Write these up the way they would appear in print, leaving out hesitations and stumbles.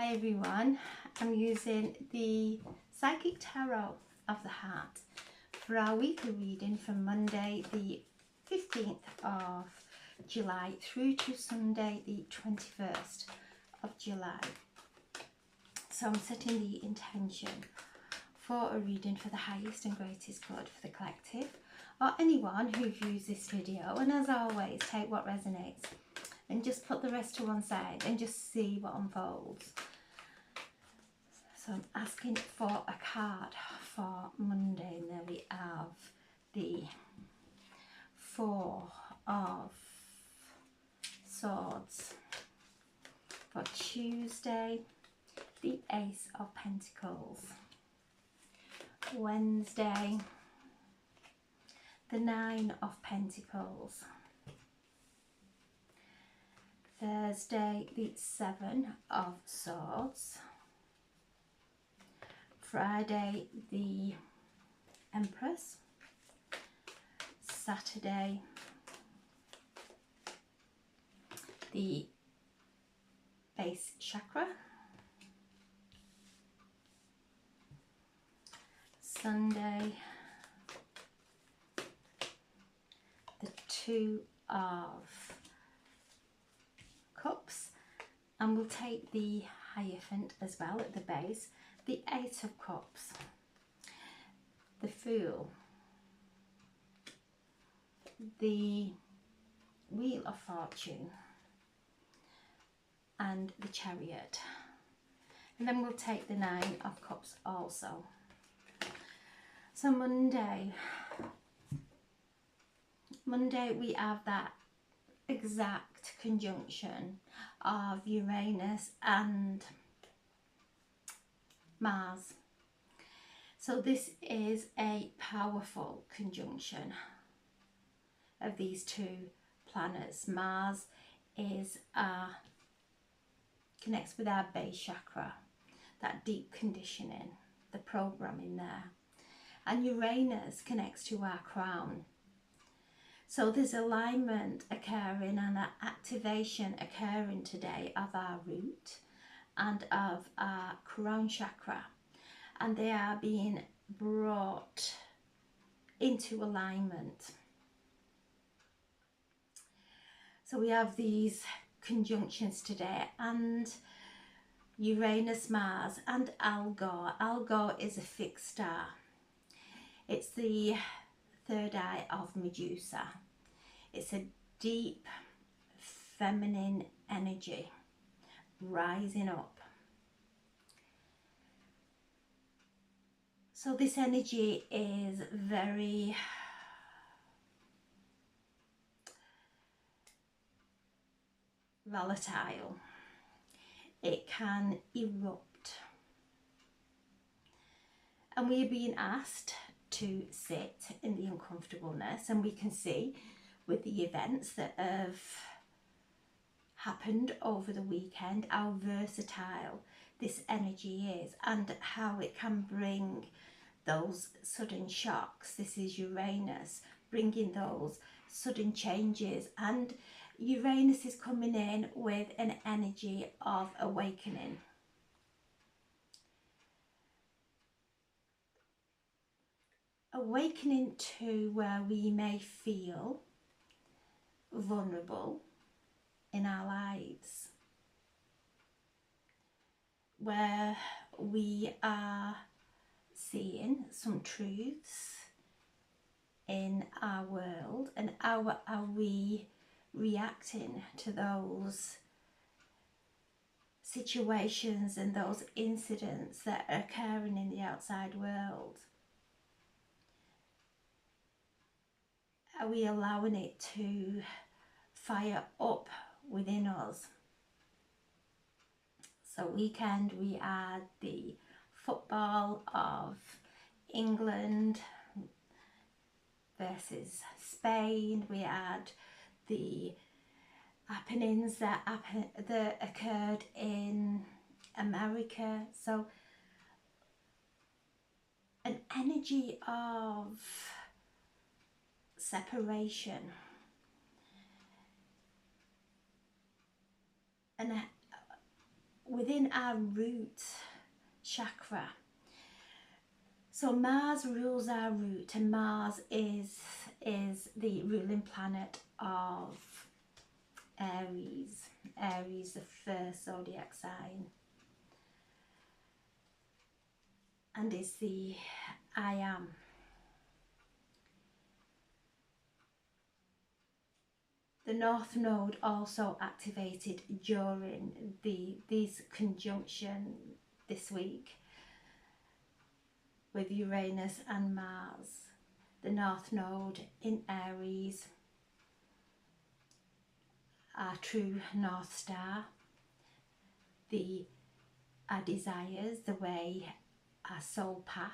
Hi everyone, I'm using the Psychic Tarot of the Heart for our weekly reading from Monday the 15th of July through to Sunday the 21st of July. So I'm setting the intention for a reading for the highest and greatest good for the collective or anyone who views this video, and as always take what resonates and just put the rest to one side and just see what unfolds. So I'm asking for a card for Monday, and there we have the Four of Swords. For Tuesday, the Ace of Pentacles. Wednesday, the Nine of Pentacles. Thursday, the Seven of Swords. Friday, the Empress. Saturday, the base chakra. Sunday, the Two of Cups, and we'll take the Hierophant as well at the base, the Eight of Cups, the Fool, the Wheel of Fortune, and the Chariot. And then we'll take the Nine of Cups also. So Monday we have that exact conjunction of Uranus and Mars. So this is a powerful conjunction of these two planets. Mars is connects with our base chakra, that deep conditioning, the programming there. And Uranus connects to our crown. So there's alignment occurring and an activation occurring today of our root and of our crown chakra, and they are being brought into alignment. So we have these conjunctions today, and Uranus, Mars, and Algol. Algol is a fixed star. It's the third eye of Medusa. It's a deep feminine energy rising up. So this energy is very volatile. It can erupt. And we are being asked to sit in the uncomfortableness, and we can see with the events that have happened over the weekend how versatile this energy is and how it can bring those sudden shocks. This is Uranus bringing those sudden changes, and Uranus is coming in with an energy of awakening. Awakening to where we may feel vulnerable in our lives, where we are seeing some truths in our world, and how are we reacting to those situations and those incidents that are occurring in the outside world. Are we allowing it to fire up within us? So weekend we had the football of England versus Spain. We had the happenings that occurred in America. So an energy of separation, and within our root chakra. So Mars rules our root, and Mars is the ruling planet of Aries. Aries, the first zodiac sign, and it's the I am. The North Node also activated during this conjunction this week with Uranus and Mars. The North Node in Aries, our true North Star, our desires, the way, our soul path.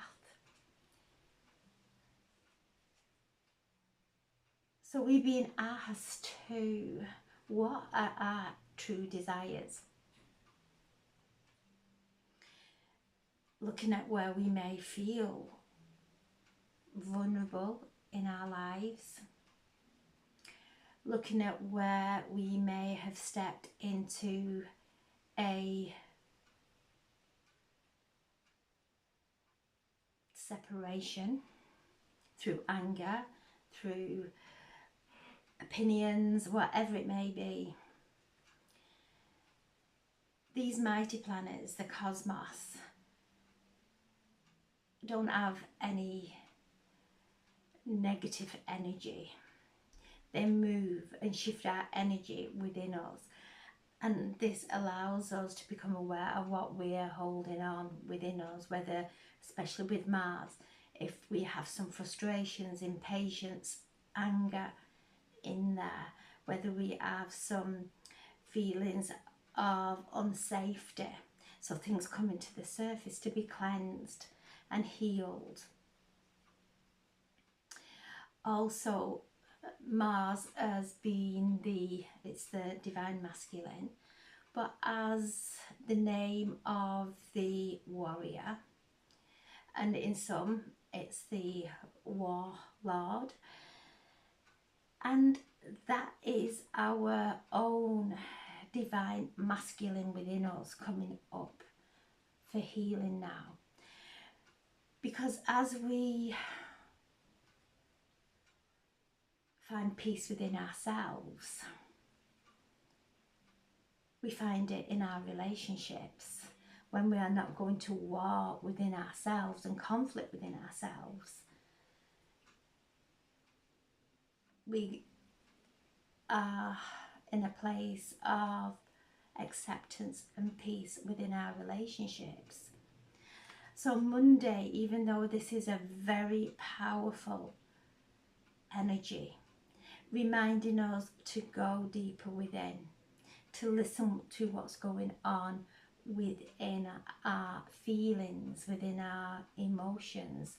So we've been asked to, what are our true desires? Looking at where we may feel vulnerable in our lives, looking at where we may have stepped into a separation through anger, through opinions, whatever it may be. These mighty planets, the cosmos, don't have any negative energy. They move and shift our energy within us, and this allows us to become aware of what we're holding on within us, whether, especially with Mars, if we have some frustrations, impatience, anger in there, whether we have some feelings of unsafety, so things coming to the surface to be cleansed and healed. Also, Mars has been it's the divine masculine, but as the name of the warrior, and in some it's the warlord, and that is our own divine masculine within us coming up for healing now. Because as we find peace within ourselves, we find it in our relationships. When we are not going to war within ourselves and conflict within ourselves, we are in a place of acceptance and peace within our relationships. So Monday, even though this is a very powerful energy, reminding us to go deeper within, to listen to what's going on within our feelings, within our emotions.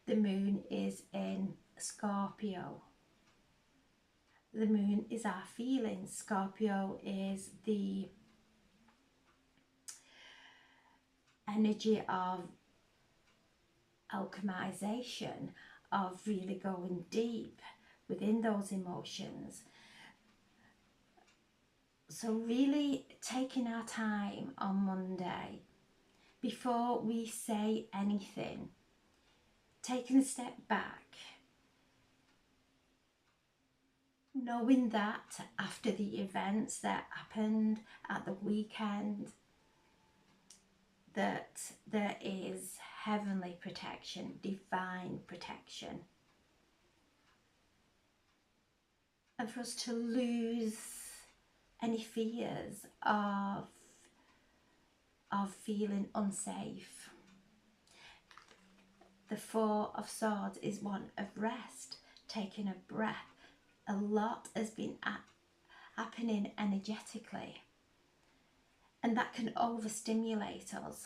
The moon is in Scorpio. The moon is our feelings. Scorpio is the energy of alchemization, of really going deep within those emotions. So really taking our time on Monday before we say anything, taking a step back, knowing that after the events that happened at the weekend, that there is heavenly protection, divine protection. And for us to lose any fears of feeling unsafe. The Four of Swords is one of rest, taking a breath. A lot has been happening energetically, and that can overstimulate us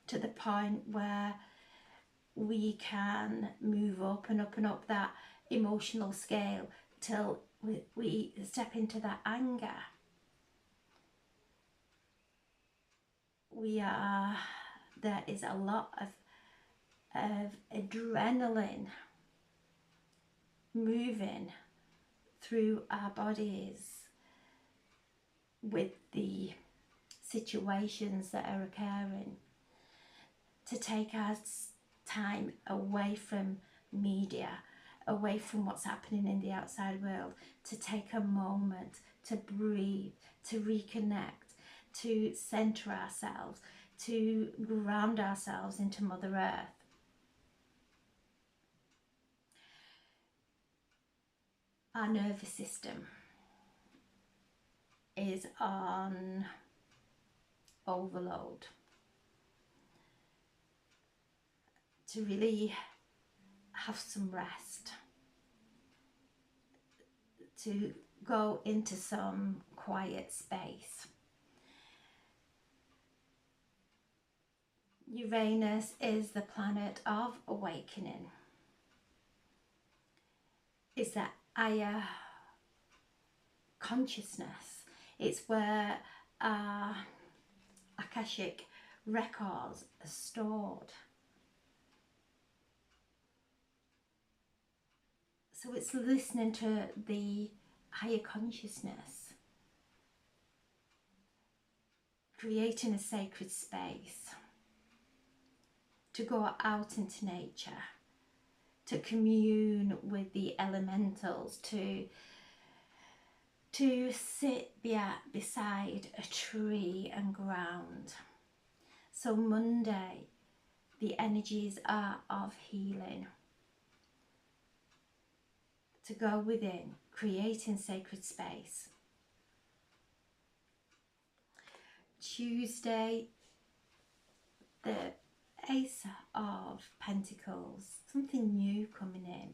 to the point where we can move up and up and up that emotional scale till we step into that anger. There is a lot of adrenaline moving through our bodies with the situations that are occurring, to take our time away from media, away from what's happening in the outside world, to take a moment to breathe, to reconnect, to center ourselves, to ground ourselves into Mother Earth. Our nervous system is on overload. To really have some rest, to go into some quiet space. Uranus is the planet of awakening. It's that higher consciousness. It's where our Akashic records are stored. So it's listening to the higher consciousness, creating a sacred space, to go out into nature, to commune with the elementals, to sit beside a tree and ground. So Monday, the energies are of healing. To go within, creating sacred space. Tuesday, the Ace of Pentacles, something new coming in.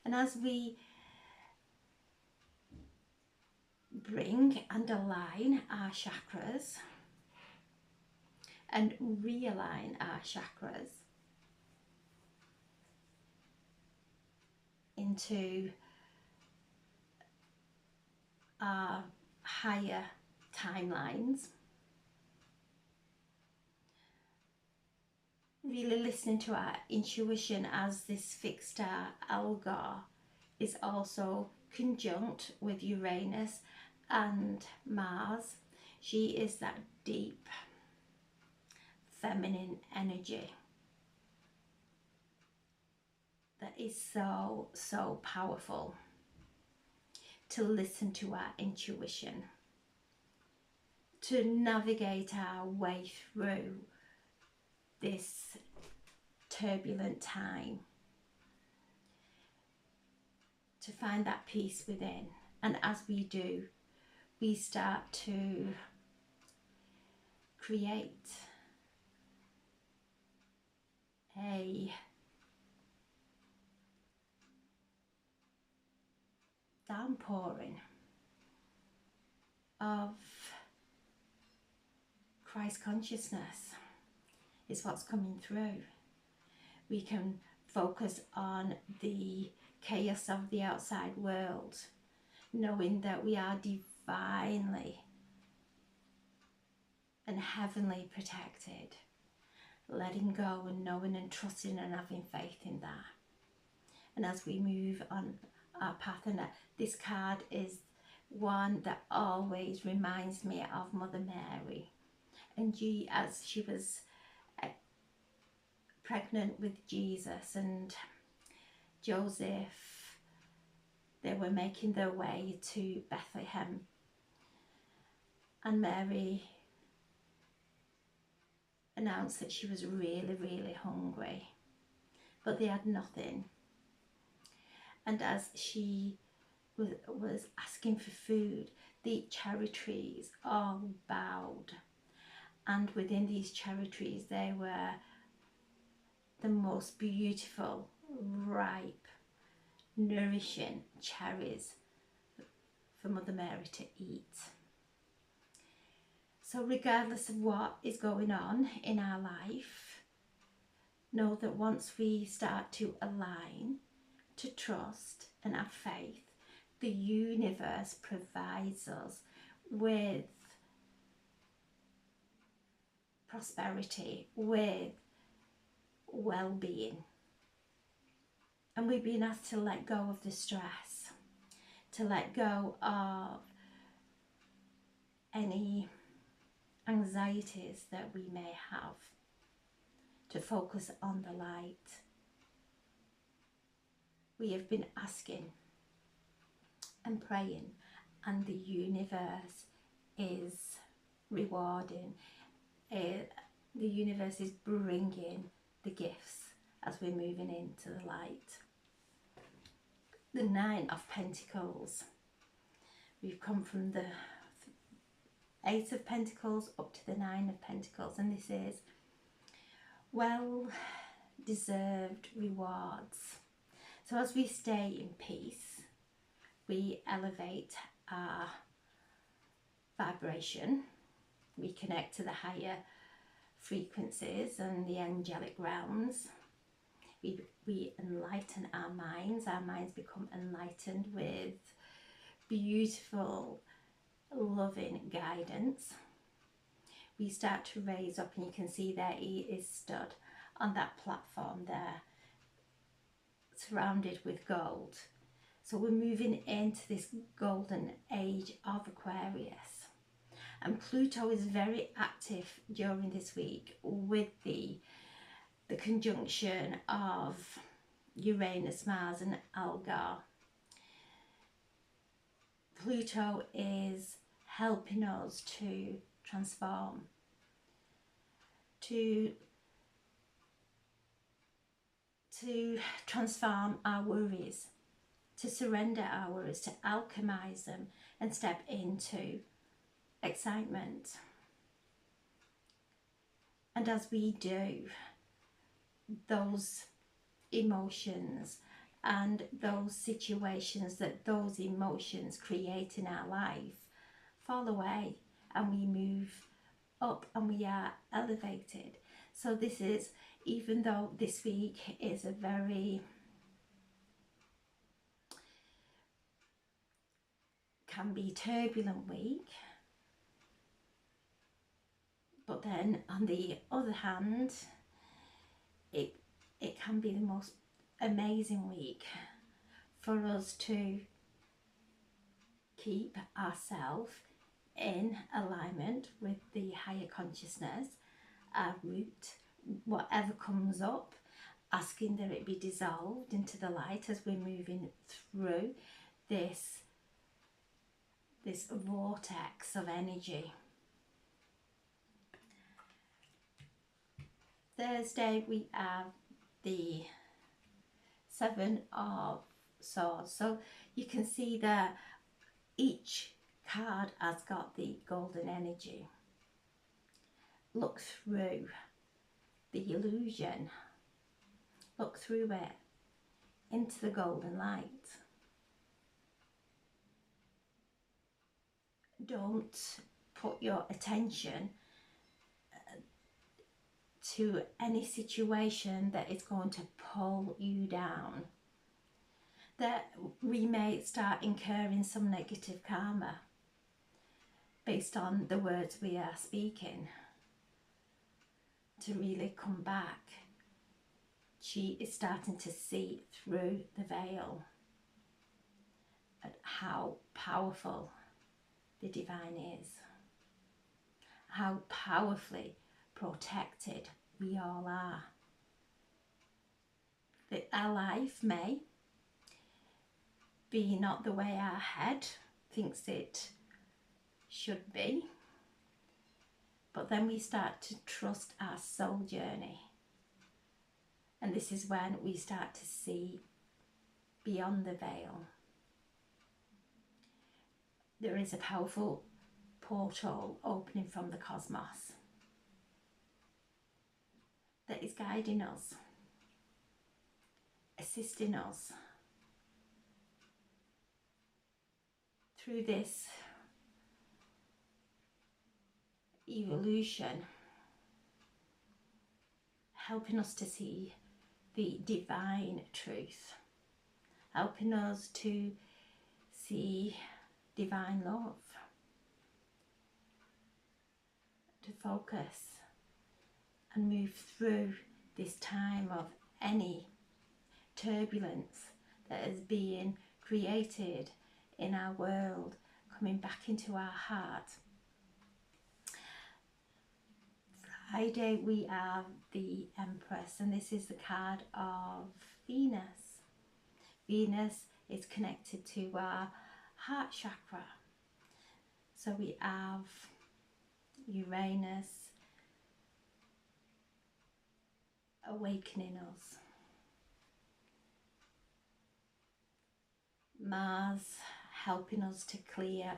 And as we bring and align our chakras and realign our chakras into our higher timelines, really listening to our intuition, as this fixed star Algor is also conjunct with Uranus and Mars. She is that deep feminine energy that is so powerful. To listen to our intuition, to navigate our way through this turbulent time, to find that peace within. And as we do, we start to create a downpouring of Christ consciousness is what's coming through. We can focus on the chaos of the outside world, knowing that we are divinely and heavenly protected, letting go and knowing and trusting and having faith in that. And as we move on our path, and this card is one that always reminds me of Mother Mary, and as she was pregnant with Jesus and Joseph, they were making their way to Bethlehem, and Mary announced that she was really hungry, but they had nothing. And as she was asking for food, the cherry trees all bowed, and within these cherry trees there were the most beautiful, ripe, nourishing cherries for Mother Mary to eat. So regardless of what is going on in our life, know that once we start to align, to trust and have faith, the universe provides us with prosperity, with well-being. And we've been asked to let go of the stress, to let go of any anxieties that we may have, to focus on the light. We have been asking and praying, and the universe is rewarding. The universe is bringing the gifts as we're moving into the light. The Nine of Pentacles. We've come from the Eight of Pentacles up to the Nine of Pentacles, and this is well deserved rewards. So as we stay in peace, we elevate our vibration, we connect to the higher frequencies and the angelic realms. We enlighten our minds become enlightened with beautiful, loving guidance. We start to raise up, and you can see there he is stood on that platform there, surrounded with gold. So we're moving into this golden age of Aquarius, and Pluto is very active during this week with the conjunction of Uranus, Mars and Algar. Pluto is helping us to transform, to transform our worries, to surrender our worries, to alchemize them and step into excitement. And as we do, those emotions and those situations that those emotions create in our life fall away, and we move up and we are elevated. So this is, even though this week is a very can be turbulent week, but then on the other hand, it can be the most amazing week for us to keep ourselves in alignment with the higher consciousness, our root, whatever comes up, asking that it be dissolved into the light as we're moving through this vortex of energy. Thursday we have the Seven of Swords. So you can see that each card has got the golden energy. Look through the illusion. Look through it into the golden light. Don't put your attention to any situation that is going to pull you down, that we may start incurring some negative karma based on the words we are speaking. To really come back, she is starting to see through the veil at how powerful the divine is, how powerfully protected we all are. That our life may be not the way our head thinks it should be, but then we start to trust our soul journey, and this is when we start to see beyond the veil. There is a powerful portal opening from the cosmos that is guiding us, assisting us through this evolution, helping us to see the divine truth, helping us to see divine love, to focus and move through this time of any turbulence that is being created in our world, coming back into our heart. Friday we have the Empress, and this is the card of Venus. Venus is connected to our heart chakra. So we have Uranus awakening us, Mars helping us to clear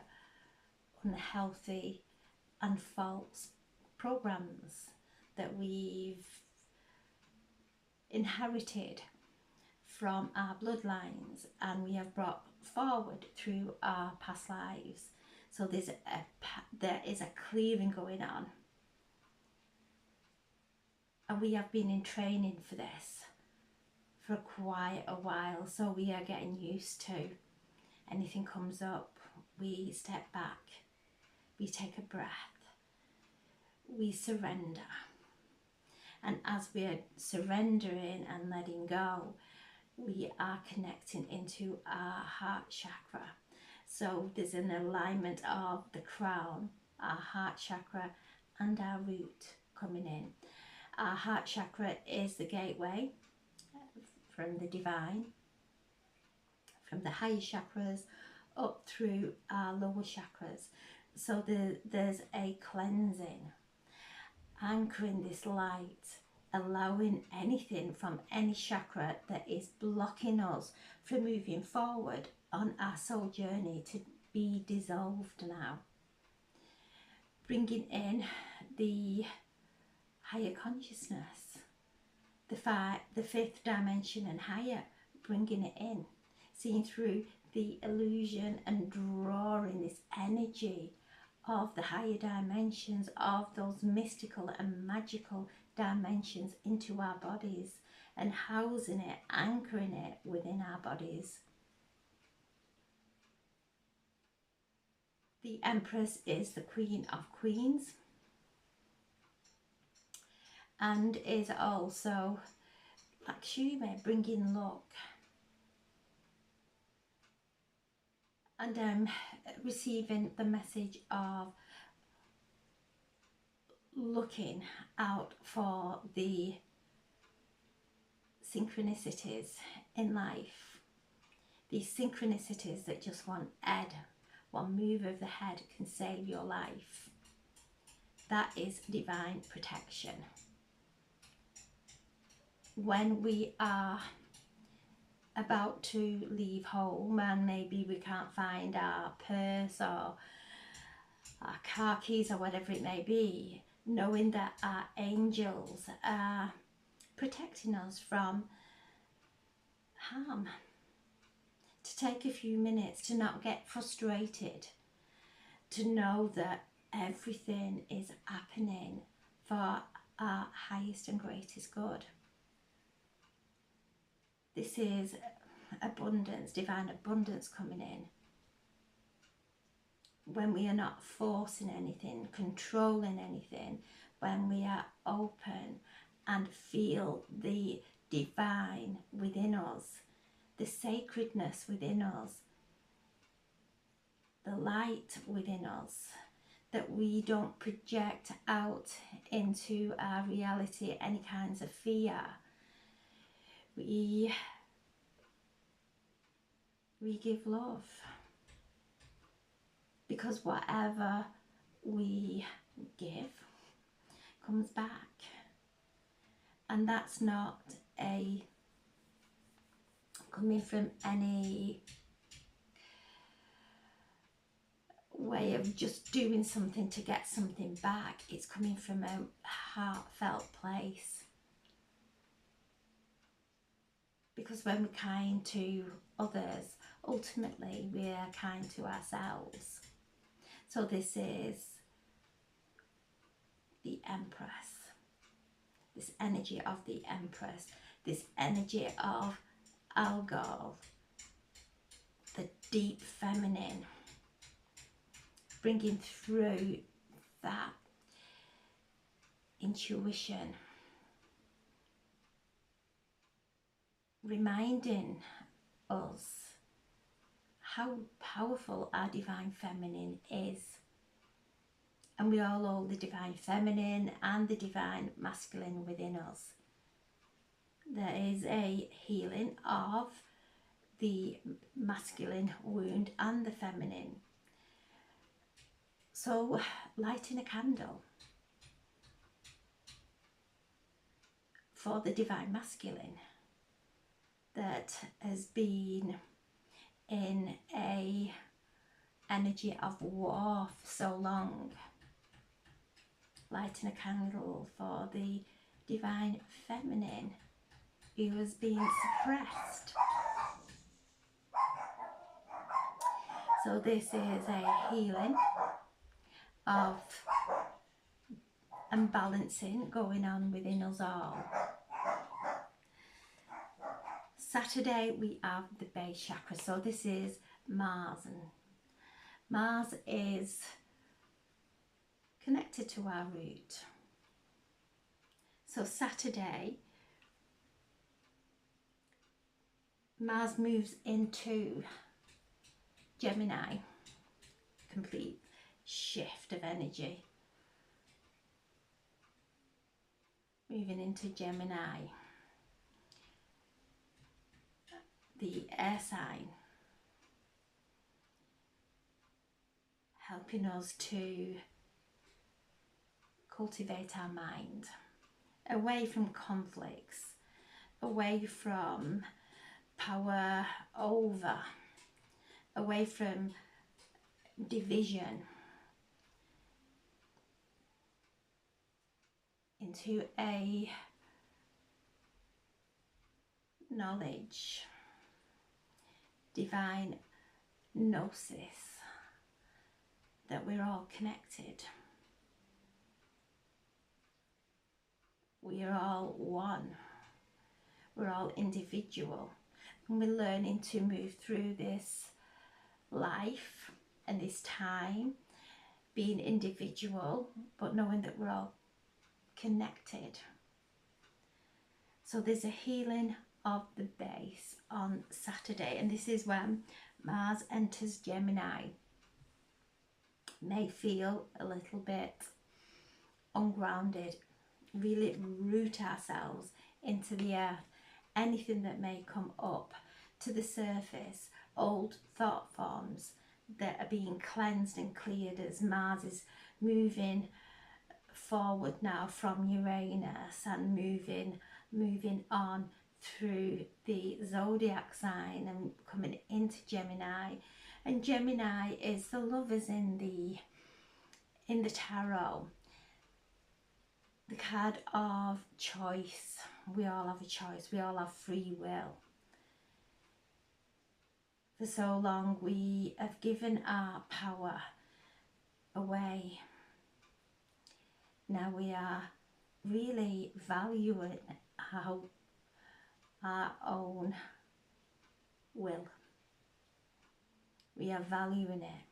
unhealthy and false programs that we've inherited from our bloodlines and we have brought forward through our past lives. So there is a clearing going on, and we have been in training for this for quite a while, so we are getting used to anything comes up, we step back, we take a breath, we surrender. And as we are surrendering and letting go, we are connecting into our heart chakra. So there's an alignment of the crown, our heart chakra, and our root coming in. Our heart chakra is the gateway from the divine, from the higher chakras up through our lower chakras. So there's a cleansing, anchoring this light, allowing anything from any chakra that is blocking us from moving forward on our soul journey to be dissolved now. Bringing in the higher consciousness, the fifth dimension and higher, bringing it in, seeing through the illusion and drawing this energy of the higher dimensions, of those mystical and magical dimensions into our bodies and housing it, anchoring it within our bodies. The Empress is the Queen of Queens and is also Lakshmi, bringing luck. And I'm receiving the message of looking out for the synchronicities in life. These synchronicities that just one move of the head can save your life. That is divine protection. When we are about to leave home and maybe we can't find our purse or our car keys or whatever it may be, knowing that our angels are protecting us from harm, to take a few minutes to not get frustrated, to know that everything is happening for our highest and greatest good. This is abundance, divine abundance coming in. When we are not forcing anything, controlling anything, when we are open and feel the divine within us, the sacredness within us, the light within us, that we don't project out into our reality any kinds of fear. We give love, because whatever we give comes back, and that's not coming from any way of just doing something to get something back. It's coming from a heartfelt place. Because when we're kind to others, ultimately we are kind to ourselves. So this is the Empress, this energy of the Empress, this energy of Algol, the deep feminine, bringing through that intuition, reminding us how powerful our divine feminine is, and we all hold the divine feminine and the divine masculine within us. There is a healing of the masculine wound and the feminine. So lighting a candle for the divine masculine that has been in a energy of war for so long. Lighting a candle for the divine feminine who has been suppressed. So this is a healing of and balancing going on within us all. Saturday we have the base chakra, so this is Mars, and Mars is connected to our root. So Saturday Mars moves into Gemini, complete shift of energy, moving into Gemini, the air sign, helping us to cultivate our mind away from conflicts, away from power over, away from division, into a knowledge, divine gnosis that we're all connected. We are all one. We're all individual. And we're learning to move through this life and this time being individual, but knowing that we're all connected. So there's a healing of the base on Saturday, and this is when Mars enters Gemini. May feel a little bit ungrounded, really root ourselves into the earth. Anything that may come up to the surface, old thought forms that are being cleansed and cleared as Mars is moving forward now from Uranus and moving on through the zodiac sign and coming into Gemini. And Gemini is the lovers in the tarot, the card of choice. We all have a choice, we all have free will. For so long we have given our power away. Now we are really valuing our own will. We are valuing it.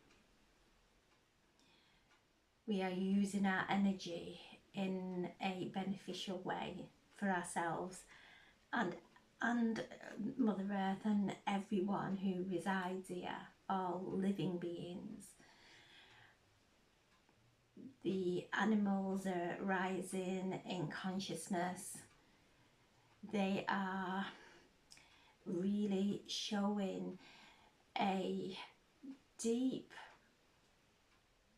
We are using our energy in a beneficial way for ourselves and Mother Earth and everyone who resides here, all living beings. The animals are rising in consciousness. They are really showing a deep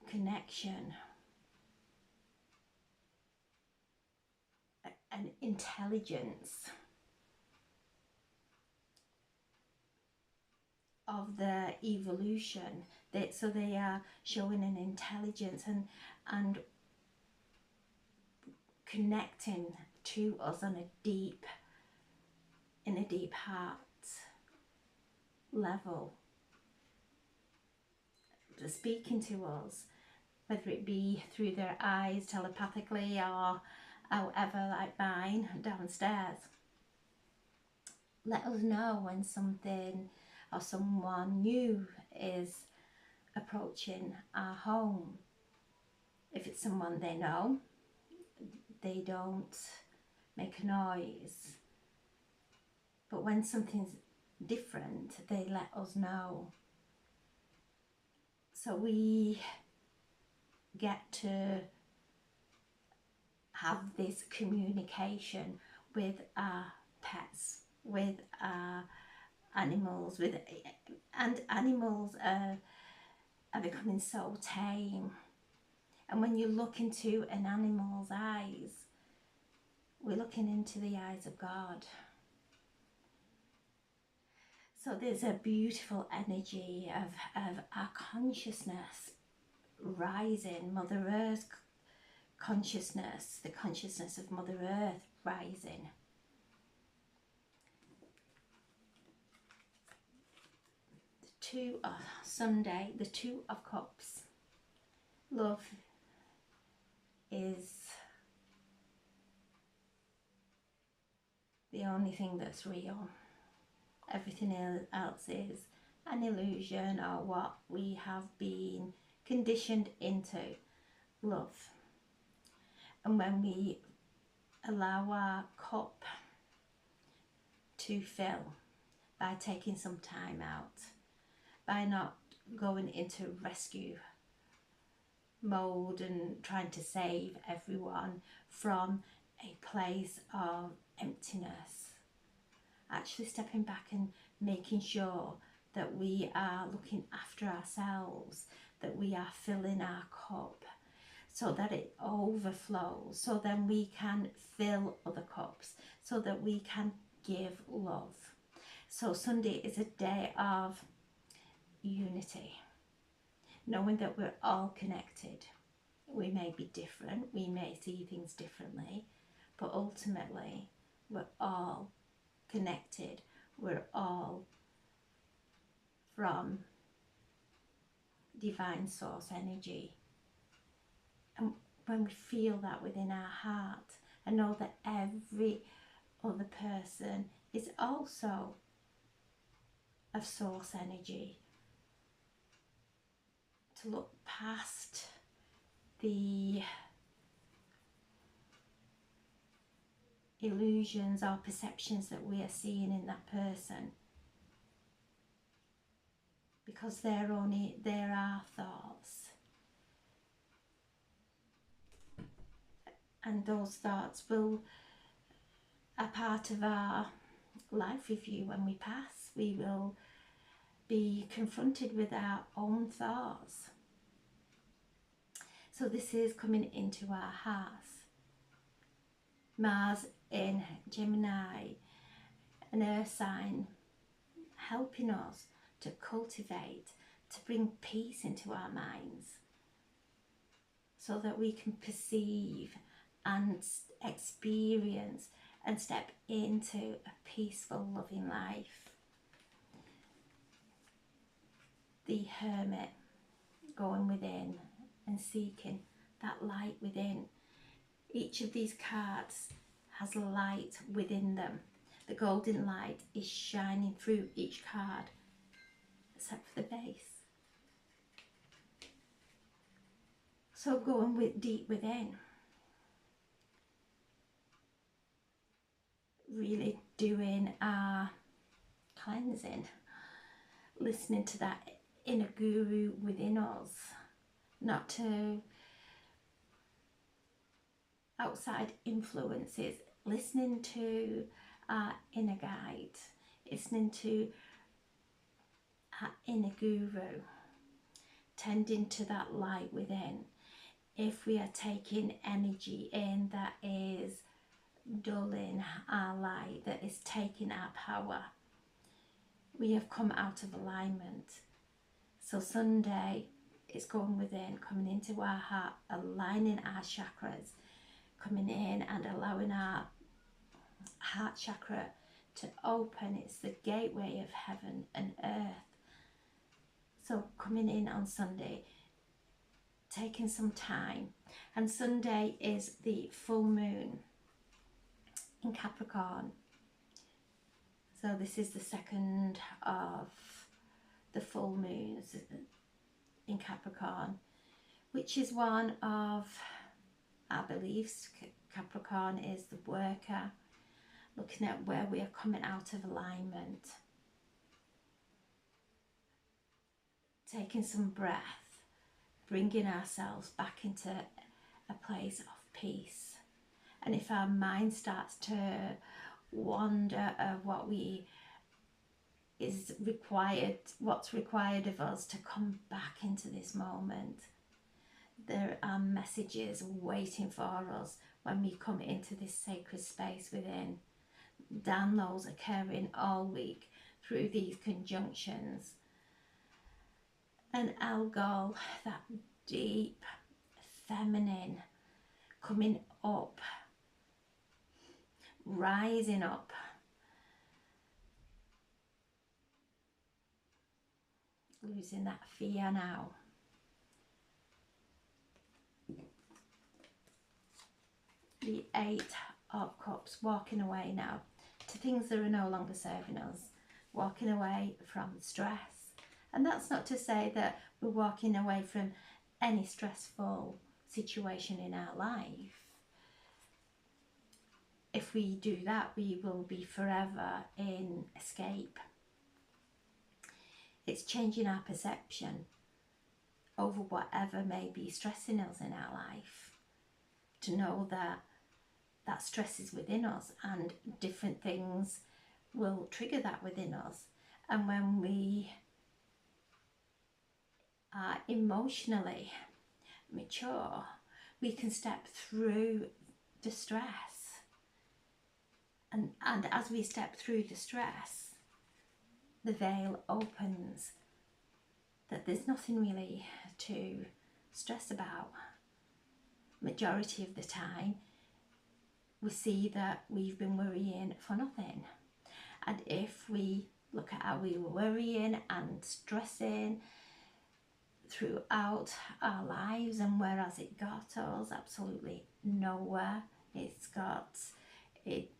connection, an intelligence of their evolution. So they are showing an intelligence and connecting to us on in a deep heart level, speaking to us, whether it be through their eyes telepathically or however, like mine downstairs. Let us know when something or someone new is approaching our home. If it's someone they know, they don't make a noise. But when something's different, they let us know. So we get to have this communication with our pets, with our animals, and animals are becoming so tame. And when you look into an animal's eyes, we're looking into the eyes of God. So there's a beautiful energy of our consciousness rising, Mother Earth consciousness, the consciousness of Mother Earth rising. Sunday, the Two of Cups. Love is the only thing that's real. Everything else is an illusion, or what we have been conditioned into. Love. And when we allow our cup to fill by taking some time out, by not going into rescue mode and trying to save everyone from a place of emptiness, actually stepping back and making sure that we are looking after ourselves, that we are filling our cup so that it overflows, so then we can fill other cups, so that we can give love. So Sunday is a day of unity, knowing that we're all connected. We may be different, we may see things differently, but ultimately we're all connected. We're all from divine source energy. And when we feel that within our heart and know that every other person is also of source energy, to look past the illusions or perceptions that we are seeing in that person, because they're our thoughts, and those thoughts are part of our life review. When we pass, we will be confronted with our own thoughts. So this is coming into our hearts. Mars in Gemini, an earth sign, helping us to cultivate, to bring peace into our minds, so that we can perceive and experience and step into a peaceful, loving life. The Hermit, going within and seeking that light within. Each of these cards has light within them. The golden light is shining through each card, except for the base. So going deep within, really doing our cleansing, listening to that inner guru within us, not to outside influences, listening to our inner guide, listening to our inner guru, tending to that light within. If we are taking energy in that is dulling our light, that is taking our power, we have come out of alignment. So Sunday is going within, coming into our heart, aligning our chakras, coming in and allowing our heart chakra to open. It's the gateway of heaven and earth. So coming in on Sunday, taking some time. And Sunday is the full moon in Capricorn. So this is the second of the full moons in Capricorn, which is one of our beliefs. Capricorn is the worker, looking at where we are coming out of alignment. Taking some breath, bringing ourselves back into a place of peace. And if our mind starts to wander of what's required of us to come back into this moment, there are messages waiting for us when we come into this sacred space within. Downloads occurring all week through these conjunctions. And Algol, that deep feminine coming up, rising up, losing that fear now. The Eight of Cups, walking away now to things that are no longer serving us, walking away from stress. And that's not to say that we're walking away from any stressful situation in our life. If we do that, we will be forever in escape. It's changing our perception over whatever may be stressing us in our life, to know that that stress is within us and different things will trigger that within us. And when we are emotionally mature, we can step through the stress. And as we step through the stress, the veil opens, that there's nothing really to stress about. Majority of the time, we see that we've been worrying for nothing. And if we look at how we were worrying and stressing throughout our lives, and where has it got us? Absolutely nowhere. It's got it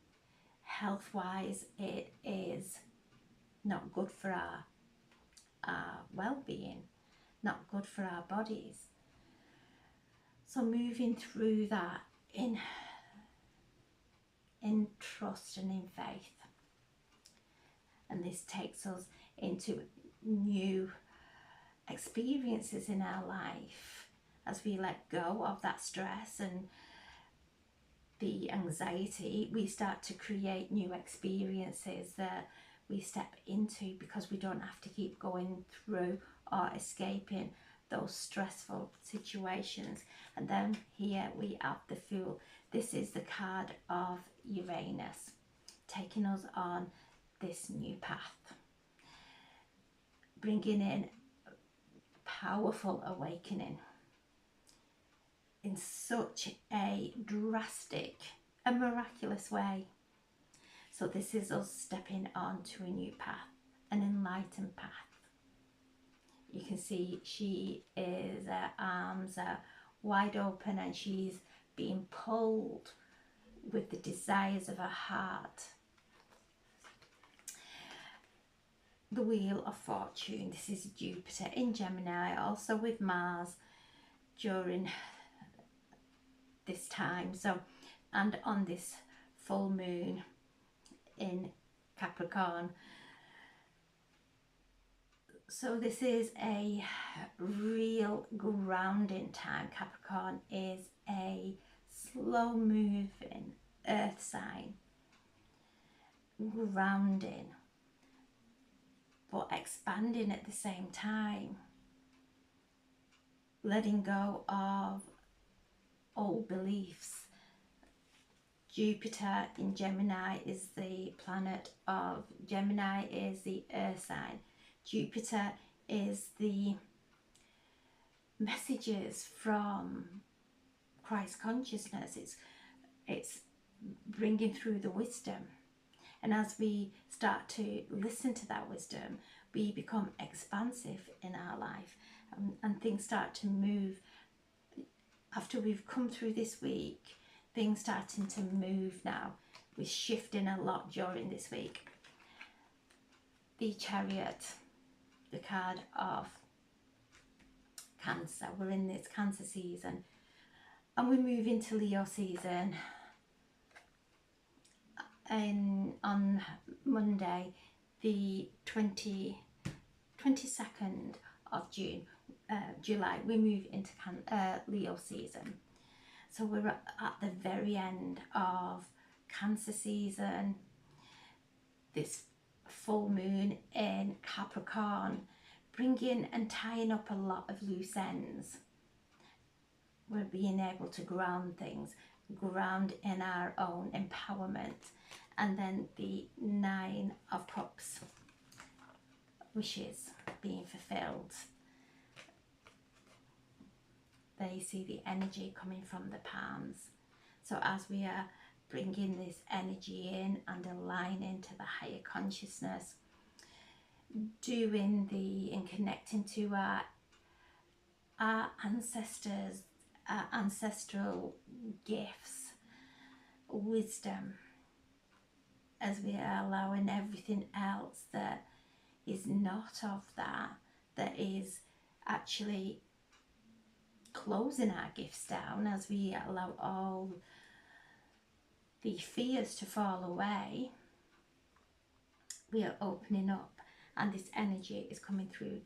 health-wise, it is not good for our well-being, not good for our bodies. So moving through that in trust and in faith. And this takes us into new experiences in our life as we let go of that stress and the anxiety. We start to create new experiences that we step into, because we don't have to keep going through or escaping those stressful situations. And then here we have the Fool. This is the card of Uranus, taking us on this new path, bringing in powerful awakening in such a drastic and miraculous way. So this is us stepping on to a new path, an enlightened path. You can see her arms are wide open and she's being pulled with the desires of her heart. The Wheel of Fortune, this is Jupiter in Gemini, also with Mars during this time. So, and on this full moon in Capricorn. So this is a real grounding time. Capricorn is a slow moving earth sign, grounding but expanding at the same time, letting go of old beliefs. Jupiter in Gemini is the planet of Gemini, is the earth sign. Jupiter is the messages from Christ consciousness. It's bringing through the wisdom. And as we start to listen to that wisdom, we become expansive in our life, and things start to move. After we've come through this week, things starting to move now. We're shifting a lot during this week. The Chariot, the card of Cancer. We're in this Cancer season and we move into Leo season. And on Monday, the 22nd of June, July, we move into Leo season. So we're at the very end of Cancer season. This full moon in Capricorn, bringing and tying up a lot of loose ends. We're being able to ground things, ground in our own empowerment. And then the Nine of Cups, wishes being fulfilled. There you see the energy coming from the palms. So as we are bringing this energy in and aligning to the higher consciousness, doing and connecting to our ancestors, our ancestral gifts, wisdom, as we are allowing everything else that is not of that is actually closing our gifts down, as we allow all the fears to fall away, we are opening up, and this energy is coming through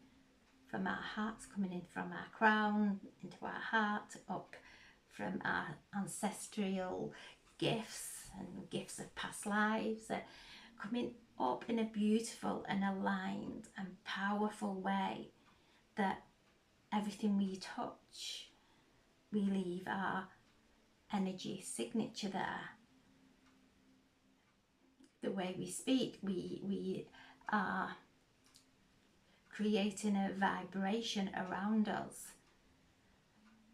from our hearts, coming in from our crown into our heart, up from our ancestral gifts and gifts of past lives, coming up in a beautiful and aligned and powerful way, that everything we touch, we leave our energy signature there. The way we speak, we are creating a vibration around us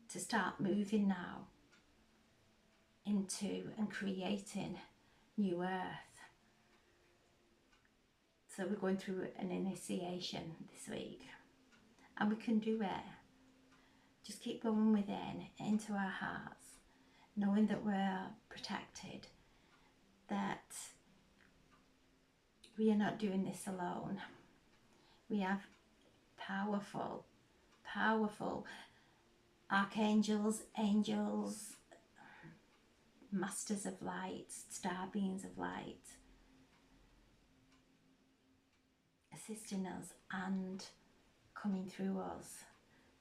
to start moving now into and creating new earth. So we're going through an initiation this week, and we can do it. Just keep going within, into our hearts, knowing that we're protected, that we are not doing this alone. We have powerful, powerful archangels, angels, masters of light, star beings of light, assisting us and coming through us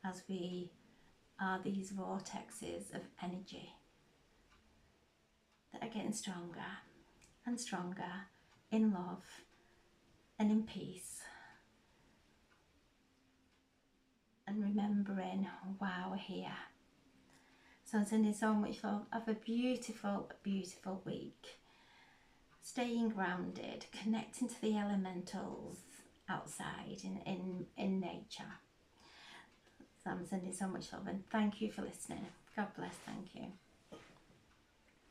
as we are these vortexes of energy that are getting stronger and stronger in love and in peace, and remembering why we're here. So I'm sending so much love. Have a beautiful, beautiful week. Staying grounded, connecting to the elementals outside in nature. So I'm sending so much love, and thank you for listening. God bless. Thank you.